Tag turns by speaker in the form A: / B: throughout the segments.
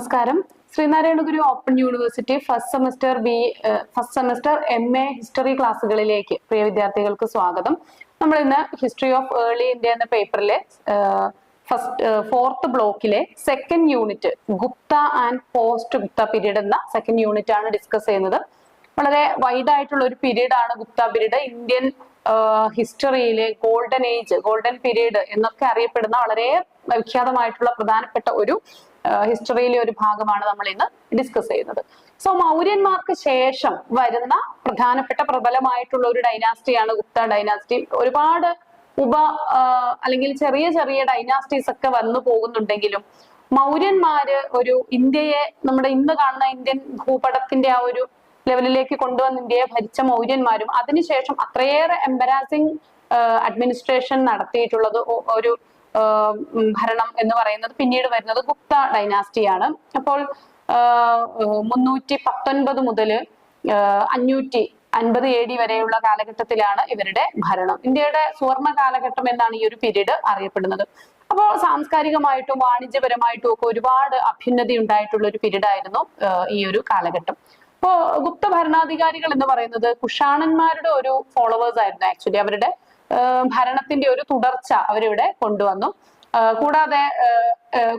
A: നമസ്കാരം. Sreenarayana Guru open university first semester MA history ക്ലാസ്സുകളിലേക്ക് പ്രിയ വിദ്യാർത്ഥികൾക്ക് സ്വാഗതം. നമ്മൾ ഇന്ന് ഹിസ്റ്ററി ഓഫ് ഏർലി ഇന്ത്യ എന്ന പേപ്പറിലെ ഫോർത്ത് ബ്ലോക്കിലെ second unit Gupta and post Gupta period എന്ന സെക്കൻഡ് യൂണിറ്റ് ആണ് ഡിസ്കസ് ചെയ്യുന്നത്. വളരെ വൈഡ് ആയിട്ടുള്ള ഒരു പീരീഡ് ആണ് ഗുപ്ത പീരീഡ്. ഇന്ത്യൻ ഹിസ്റ്ററിയിലെ ഗോൾഡൻ ഏജ്, ഗോൾഡൻ പീരീഡ് എന്നൊക്കെ അറിയപ്പെടുന്ന വളരെ വിഖ്യാതമായിട്ടുള്ള പ്രധാനപ്പെട്ട ഒരു ഹിസ്റ്ററിയിലെ ഒരു ഭാഗമാണ് നമ്മൾ ഇന്ന് ഡിസ്കസ് ചെയ്യുന്നത്. സോ മൗര്യന്മാർക്ക് ശേഷം വരുന്ന പ്രധാനപ്പെട്ട പ്രബലമായിട്ടുള്ള ഒരു ഡൈനാസ്റ്റിയാണ് ഗുപ്ത ഡൈനാസ്റ്റി. ഒരുപാട് അല്ലെങ്കിൽ ചെറിയ ചെറിയ ഡൈനാസ്റ്റീസ് ഒക്കെ വന്നു പോകുന്നുണ്ടെങ്കിലും മൗര്യന്മാര് ഒരു ഇന്ത്യയെ, നമ്മുടെ ഇന്ന് കാണുന്ന ഇന്ത്യൻ ഭൂപടത്തിന്റെ ആ ഒരു ലെവലിലേക്ക് കൊണ്ടുവന്ന് ഇന്ത്യയെ ഭരിച്ച മൗര്യന്മാരും അതിനുശേഷം അത്രയേറെ എംബരാസിംഗ് അഡ്മിനിസ്ട്രേഷൻ നടത്തിയിട്ടുള്ളത് ഒരു ഭരണം എന്ന് പറയുന്നത് പിന്നീട് വരുന്നത് ഗുപ്ത ഡൈനാസ്റ്റിയാണ്. അപ്പോൾ 319 മുതൽ 550 AD വരെയുള്ള കാലഘട്ടത്തിലാണ് ഇവരുടെ ഭരണം. ഇന്ത്യയുടെ സുവർണ കാലഘട്ടം എന്നാണ് ഈ ഒരു പീരീഡ് അറിയപ്പെടുന്നത്. അപ്പോൾ സാംസ്കാരികമായിട്ടും വാണിജ്യപരമായിട്ടും ഒക്കെ ഒരുപാട് അഭ്യുന്നതി ഉണ്ടായിട്ടുള്ള ഒരു പീരീഡ് ആയിരുന്നു ഈ ഒരു കാലഘട്ടം. അപ്പോ ഗുപ്ത ഭരണാധികാരികൾ എന്ന് പറയുന്നത് കുഷാണന്മാരുടെ ഒരു ഫോളോവേഴ്സ് ആയിരുന്നു. ആക്ച്വലി അവരുടെ ഭരണത്തിന്റെ ഒരു തുടർച്ച അവരിവിടെ കൊണ്ടുവന്നു. കൂടാതെ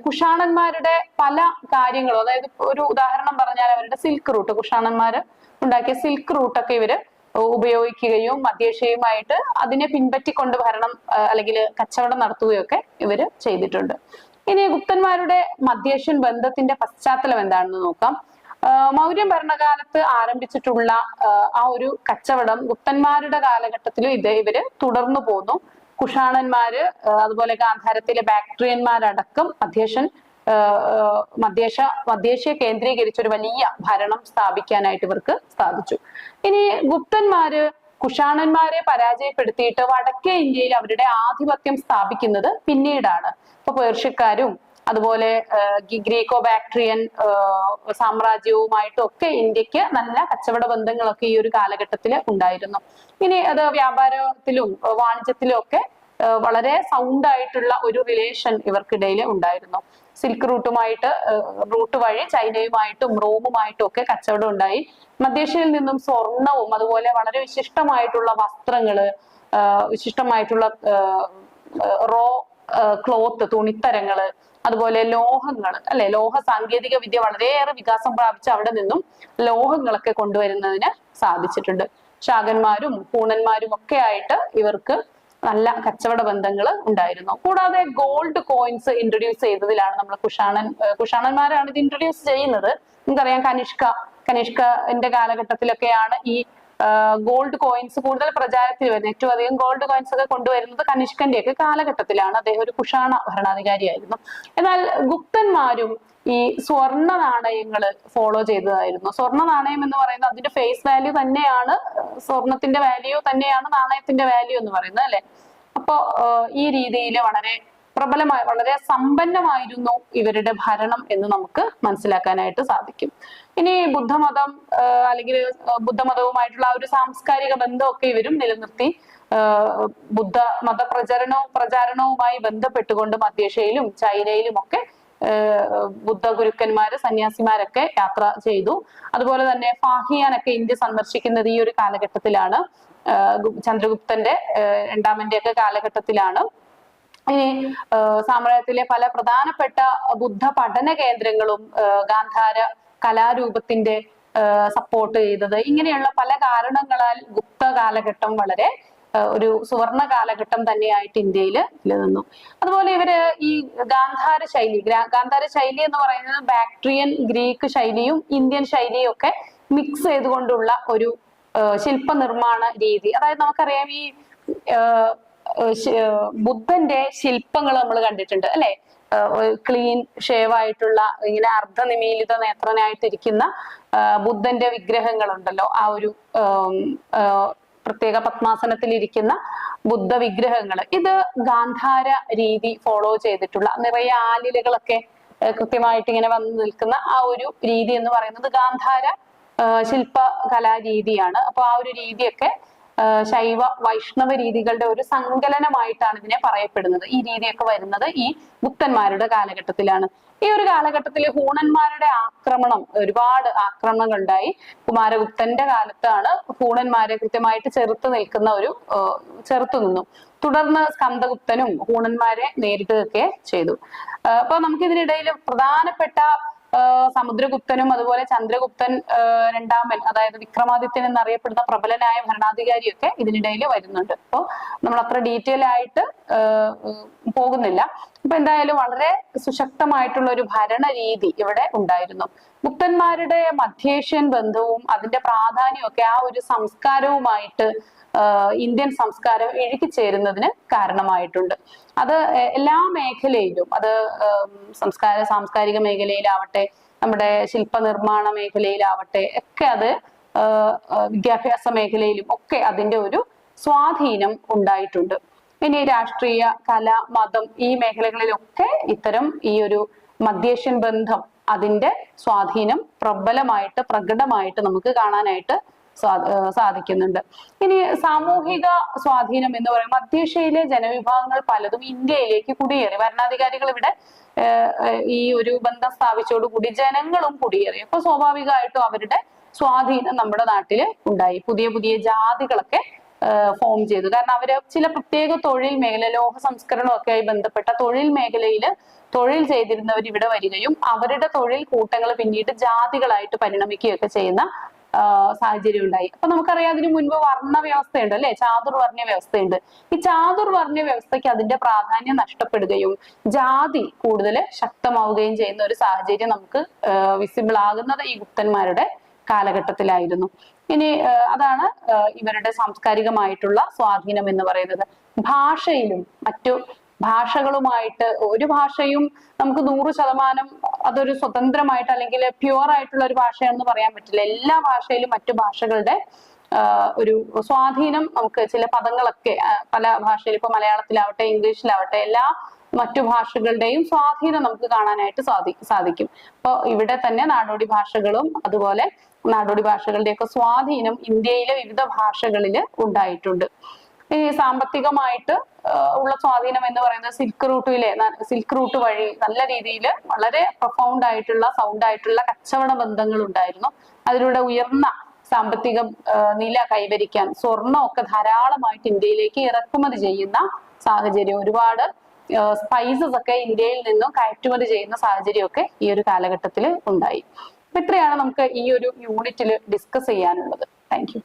A: കുഷാണന്മാരുടെ പല കാര്യങ്ങളും, അതായത് ഒരു ഉദാഹരണം പറഞ്ഞാൽ അവരുടെ സിൽക്ക് റൂട്ട്, കുഷാണന്മാര് ഉണ്ടാക്കിയ സിൽക്ക് റൂട്ടൊക്കെ ഇവര് ഉപയോഗിക്കുകയും മധ്യേഷ്യയുമായിട്ട് അതിനെ പിൻപറ്റിക്കൊണ്ട് ഭരണം അല്ലെങ്കിൽ കച്ചവടം നടത്തുകയൊക്കെ ഇവര് ചെയ്തിട്ടുണ്ട്. ഇനി ഗുപ്തന്മാരുടെ മധ്യേഷ്യൻ ബന്ധത്തിന്റെ പശ്ചാത്തലം എന്താണെന്ന് നോക്കാം. മൗര്യ ഭരണകാലത്ത് ആരംഭിച്ചിട്ടുള്ള ആ ഒരു കച്ചവടം ഗുപ്തന്മാരുടെ കാലഘട്ടത്തിലും ഇവര് തുടർന്നു പോന്നു. കുഷാണന്മാര്, അതുപോലെ ഗാന്ധാരത്തിലെ ബാക്ട്രിയന്മാരടക്കം മധ്യേഷ്യ കേന്ദ്രീകരിച്ച ഒരു വലിയ ഭരണം സ്ഥാപിക്കാനായിട്ട് ഇവർക്ക് സാധിച്ചു. ഇനി ഗുപ്തന്മാര് കുഷാണന്മാരെ പരാജയപ്പെടുത്തിയിട്ട് വടക്കേ ഇന്ത്യയിൽ അവരുടെ ആധിപത്യം സ്ഥാപിക്കുന്നത് പിന്നീടാണ്. ഇപ്പൊ പേർഷ്യക്കാരും അതുപോലെ ഗ്രീക്കോ ബാക്ട്രിയൻ സാമ്രാജ്യവുമായിട്ടും ഒക്കെ ഇന്ത്യക്ക് നല്ല കച്ചവട ബന്ധങ്ങളൊക്കെ ഈ ഒരു കാലഘട്ടത്തിൽ ഉണ്ടായിരുന്നു. ഇനി അത് വ്യാപാരത്തിലും വാണിജ്യത്തിലും ഒക്കെ വളരെ സൗണ്ട് ആയിട്ടുള്ള ഒരു റിലേഷൻ ഇവർക്കിടയിൽ ഉണ്ടായിരുന്നു. സിൽക്ക് റൂട്ട് വഴി ചൈനയുമായിട്ടും റോമുമായിട്ടും ഒക്കെ കച്ചവടം ഉണ്ടായി. മധ്യേഷ്യയിൽ നിന്നും സ്വർണവും അതുപോലെ വളരെ വിശിഷ്ടമായിട്ടുള്ള വസ്ത്രങ്ങള്, വിശിഷ്ടമായിട്ടുള്ള റോ ക്ലോത്ത്, തുണിത്തരങ്ങള്, അതുപോലെ ലോഹങ്ങൾ, അല്ലെ, ലോഹ സാങ്കേതിക വിദ്യ വളരെയേറെ വികാസം പ്രാപിച്ച് അവിടെ നിന്നും ലോഹങ്ങളൊക്കെ കൊണ്ടുവരുന്നതിന് സാധിച്ചിട്ടുണ്ട്. ശാകന്മാരും പൂണന്മാരും ഒക്കെ ആയിട്ട് ഇവർക്ക് നല്ല കച്ചവട ബന്ധങ്ങൾ ഉണ്ടായിരുന്നു. കൂടാതെ ഗോൾഡ് കോയിൻസ് ഇൻട്രൊഡ്യൂസ് ചെയ്തതിലാണ് നമ്മൾ കുഷാണന്മാരാണ് ഇത് ഇൻട്രൊഡ്യൂസ് ചെയ്യുന്നത്. നമുക്കറിയാം കനിഷ്കന്റെ കാലഘട്ടത്തിലൊക്കെയാണ് ഈ ഗോൾഡ് കോയിൻസ് കൂടുതൽ പ്രചാരത്തിൽ വരുന്നത്. ഏറ്റവും അധികം ഗോൾഡ് കോയിൻസ് ഒക്കെ കൊണ്ടുവരുന്നത് കനിഷ്കന്റെ ഒക്കെ കാലഘട്ടത്തിലാണ്. അദ്ദേഹം ഒരു കുഷാണ ഭരണാധികാരിയായിരുന്നു. എന്നാൽ ഗുപ്തന്മാരും ഈ സ്വർണ്ണ നാണയങ്ങൾ ഫോളോ ചെയ്തതായിരുന്നു. സ്വർണ്ണ നാണയം എന്ന് പറയുന്നത് അതിന്റെ ഫേസ് വാല്യൂ തന്നെയാണ്, സ്വർണത്തിന്റെ വാല്യൂ തന്നെയാണ് നാണയത്തിന്റെ വാല്യൂ എന്ന് പറയുന്നത്, അല്ലെ. അപ്പോ ഈ രീതിയിൽ വളരെ പ്രബലമായ, വളരെ സമ്പന്നമായിരുന്നു ഇവരുടെ ഭരണം എന്ന് നമുക്ക് മനസ്സിലാക്കാനായിട്ട് സാധിക്കും. ഇനി ബുദ്ധമതം അല്ലെങ്കിൽ ബുദ്ധമതവുമായിട്ടുള്ള ആ ഒരു സാംസ്കാരിക ബന്ധമൊക്കെ ഇവരും നിലനിർത്തി. ബുദ്ധ മത പ്രചാരണവുമായി ബന്ധപ്പെട്ടുകൊണ്ട് മധ്യേഷ്യയിലും ചൈനയിലും ഒക്കെ ബുദ്ധ ഗുരുക്കന്മാര്, സന്യാസിമാരൊക്കെ യാത്ര ചെയ്തു. അതുപോലെ തന്നെ ഫാഹിയാനൊക്കെ ഇന്ത്യ സന്ദർശിക്കുന്നത് ഈ ഒരു കാലഘട്ടത്തിലാണ്. ചന്ദ്രഗുപ്തന്റെ രണ്ടാമന്റെ ഒക്കെ കാലഘട്ടത്തിലാണ്. ഇനി സാമ്രാജ്യത്തിലെ പല പ്രധാനപ്പെട്ട ബുദ്ധ പഠന കേന്ദ്രങ്ങളും ഗാന്ധാര കലാരൂപത്തിന്റെ സപ്പോർട്ട് ചെയ്തത്, ഇങ്ങനെയുള്ള പല കാരണങ്ങളാൽ ഗുപ്ത കാലഘട്ടം വളരെ ഒരു സുവർണ കാലഘട്ടം തന്നെയായിട്ട് ഇന്ത്യയിൽ നിലനിന്നു. അതുപോലെ ഇവര് ഈ ഗാന്ധാര ശൈലി എന്ന് പറയുന്നത് ബാക്ട്രിയൻ ഗ്രീക്ക് ശൈലിയും ഇന്ത്യൻ ശൈലിയും ഒക്കെ മിക്സ് ചെയ്തുകൊണ്ടുള്ള ഒരു ശില്പനിർമ്മാണ രീതി. അതായത് നമുക്കറിയാം ഈ ബുദ്ധന്റെ ശില്പങ്ങൾ നമ്മൾ കണ്ടിട്ടുണ്ട്, അല്ലെ. ക്ലീൻ ഷേവ് ആയിട്ടുള്ള, ഇങ്ങനെ അർദ്ധനിമീലിത നേത്രനായിട്ടിരിക്കുന്ന ബുദ്ധന്റെ വിഗ്രഹങ്ങളുണ്ടല്ലോ. ആ ഒരു പ്രത്യേക പത്മാസനത്തിലിരിക്കുന്ന ബുദ്ധ വിഗ്രഹങ്ങൾ, ഇത് ഗാന്ധാര രീതി ഫോളോ ചെയ്തിട്ടുള്ള, നിറയെ ആലിലകളൊക്കെ കൃത്യമായിട്ട് ഇങ്ങനെ വന്നു നിൽക്കുന്ന ആ ഒരു രീതി എന്ന് പറയുന്നത് ഗാന്ധാര ശില്പകലാ രീതിയാണ്. അപ്പൊ ആ ഒരു രീതിയൊക്കെ ശൈവ വൈഷ്ണവ രീതികളുടെ ഒരു സങ്കലനമായിട്ടാണ് ഇതിനെ പറയപ്പെടുന്നത്. ഈ രീതിയൊക്കെ വരുന്നത് ഈ ഗുപ്തന്മാരുടെ കാലഘട്ടത്തിലാണ്. ഈ ഒരു കാലഘട്ടത്തിൽ ഹൂണന്മാരുടെ ആക്രമണം, ഒരുപാട് ആക്രമണങ്ങൾ ഉണ്ടായി. കുമാരഗുപ്തന്റെ കാലത്താണ് ഹൂണന്മാരെ കൃത്യമായിട്ട് ചെറുത്തു നിന്നു. തുടർന്ന് സ്കന്ദഗുപ്തനും ഹൂണന്മാരെ നേരിടുകയൊക്കെ ചെയ്തു. അപ്പൊ നമുക്കിതിനിടയിൽ പ്രധാനപ്പെട്ട സമുദ്രഗുപ്തനും അതുപോലെ ചന്ദ്രഗുപ്തൻ രണ്ടാമൻ, അതായത് വിക്രമാദിത്യൻ എന്നറിയപ്പെടുന്ന പ്രബലനായ ഭരണാധികാരിയൊക്കെ ഇതിനിടയിൽ വരുന്നുണ്ട്. അപ്പോൾ നമ്മൾ അത്ര ഡീറ്റെയിൽ ആയിട്ട് പോകുന്നില്ല. അപ്പൊ എന്തായാലും വളരെ സുശക്തമായിട്ടുള്ള ഒരു ഭരണ രീതി ഇവിടെ ഉണ്ടായിരുന്നു. ഗുപ്തന്മാരുടെ മധ്യേഷ്യൻ ബന്ധവും അതിന്റെ പ്രാധാന്യമൊക്കെ ആ ഒരു സംസ്കാരവുമായിട്ട് ഇന്ത്യൻ സംസ്കാരം ഇഴുകിച്ചേരുന്നതിന് കാരണമായിട്ടുണ്ട്. അത് എല്ലാ മേഖലയിലും, അത് സാംസ്കാരിക മേഖലയിലാവട്ടെ, നമ്മുടെ ശില്പനിർമ്മാണ മേഖലയിലാവട്ടെ ഒക്കെ, അത് വിദ്യാഭ്യാസ മേഖലയിലും ഒക്കെ അതിന്റെ ഒരു സ്വാധീനം ഉണ്ടായിട്ടുണ്ട്. ഇനി രാഷ്ട്രീയ, കല, മതം ഈ മേഖലകളിലൊക്കെ ഇത്തരം ഈ ഒരു മധ്യേഷ്യൻ ബന്ധം, അതിന്റെ സ്വാധീനം പ്രകടമായിട്ട് നമുക്ക് കാണാനായിട്ട് സാധിക്കുന്നുണ്ട്. ഇനി സാമൂഹിക സ്വാധീനം എന്ന് പറയുമ്പോൾ മധ്യേഷ്യയിലെ ജനവിഭാഗങ്ങൾ പലതും ഇന്ത്യയിലേക്ക് കുടിയേറി. ഭരണാധികാരികൾ ഇവിടെ ഈ ഒരു ബന്ധം സ്ഥാപിച്ചോടുകൂടി ജനങ്ങളും കുടിയേറി. അപ്പൊ സ്വാഭാവികമായിട്ടും അവരുടെ സ്വാധീനം നമ്മുടെ നാട്ടില് ഉണ്ടായി. പുതിയ പുതിയ ജാതികളൊക്കെ ഫോം ചെയ്തു. കാരണം അവര് ചില പ്രത്യേക തൊഴിൽ മേഖല, ലോഹ സംസ്കരണമൊക്കെ ആയി ബന്ധപ്പെട്ട തൊഴിൽ മേഖലയിൽ തൊഴിൽ ചെയ്തിരുന്നവർ ഇവിടെ വരികയും അവരുടെ തൊഴിൽ കൂട്ടങ്ങൾ പിന്നീട് ജാതികളായിട്ട് പരിണമിക്കുകയൊക്കെ ചെയ്യുന്ന സാഹചര്യം ഉണ്ടായി. അപ്പൊ നമുക്കറിയാം, അതിനു മുൻപ് വർണ്ണ വ്യവസ്ഥയുണ്ട് അല്ലെ, ചാതുർവർണ്ണ വ്യവസ്ഥയുണ്ട്. ഈ ചാതുർവർണ്ണ വ്യവസ്ഥയ്ക്ക് അതിന്റെ പ്രാധാന്യം നഷ്ടപ്പെടുകയും ജാതി കൂടുതൽ ശക്തമാവുകയും ചെയ്യുന്ന ഒരു സാഹചര്യം നമുക്ക് വിസിബിൾ ആകുന്നത് ഈ ഗുപ്തന്മാരുടെ കാലഘട്ടത്തിലായിരുന്നു. ഇനി അതാണ് ഇവരുടെ സാംസ്കാരികമായിട്ടുള്ള സ്വാധീനം എന്ന് പറയുന്നത്. ഭാഷയിലും മറ്റു ഭാഷകളുമായിട്ട്, ഒരു ഭാഷയും നമുക്ക് 100% അതൊരു സ്വതന്ത്രമായിട്ട് അല്ലെങ്കിൽ പ്യുവർ ആയിട്ടുള്ള ഒരു ഭാഷയാണെന്ന് പറയാൻ പറ്റില്ല. എല്ലാ ഭാഷയിലും മറ്റു ഭാഷകളുടെ ഒരു സ്വാധീനം നമുക്ക്, ചില പദങ്ങളൊക്കെ പല ഭാഷയിൽ, ഇപ്പൊ മലയാളത്തിലാവട്ടെ ഇംഗ്ലീഷിലാവട്ടെ, എല്ലാ മറ്റു ഭാഷകളുടെയും സ്വാധീനം നമുക്ക് കാണാനായിട്ട് സാധിക്കും. അപ്പൊ ഇവിടെ തന്നെ നാടോടി ഭാഷകളും അതുപോലെ നാടോടി ഭാഷകളുടെയൊക്കെ സ്വാധീനം ഇന്ത്യയിലെ വിവിധ ഭാഷകളിൽ ഉണ്ടായിട്ടുണ്ട്. ഈ സാമ്പത്തികമായിട്ട് ഉള്ള സ്വാധീനം എന്ന് പറയുന്നത് സിൽക്ക് റൂട്ട് വഴി നല്ല രീതിയിൽ വളരെ പ്രൊഫൗണ്ട് ആയിട്ടുള്ള, സൗണ്ട് ആയിട്ടുള്ള കച്ചവട ബന്ധങ്ങൾ ഉണ്ടായിരുന്നു. അതിലൂടെ ഉയർന്ന സാമ്പത്തിക നില കൈവരിക്കാൻ സ്വർണ്ണമൊക്കെ ധാരാളമായിട്ട് ഇന്ത്യയിലേക്ക് ഇറക്കുമതി ചെയ്യുന്ന സാഹചര്യം, ഒരുപാട് സ്പൈസസ് ഒക്കെ ഇന്ത്യയിൽ നിന്നും കയറ്റുമതി ചെയ്യുന്ന സാഹചര്യമൊക്കെ ഈ ഒരു കാലഘട്ടത്തിൽ ഉണ്ടായി. അപ്പൊ ഇത്രയാണ് നമുക്ക് ഈ ഒരു യൂണിറ്റിൽ ഡിസ്കസ് ചെയ്യാനുള്ളത്. Thank you.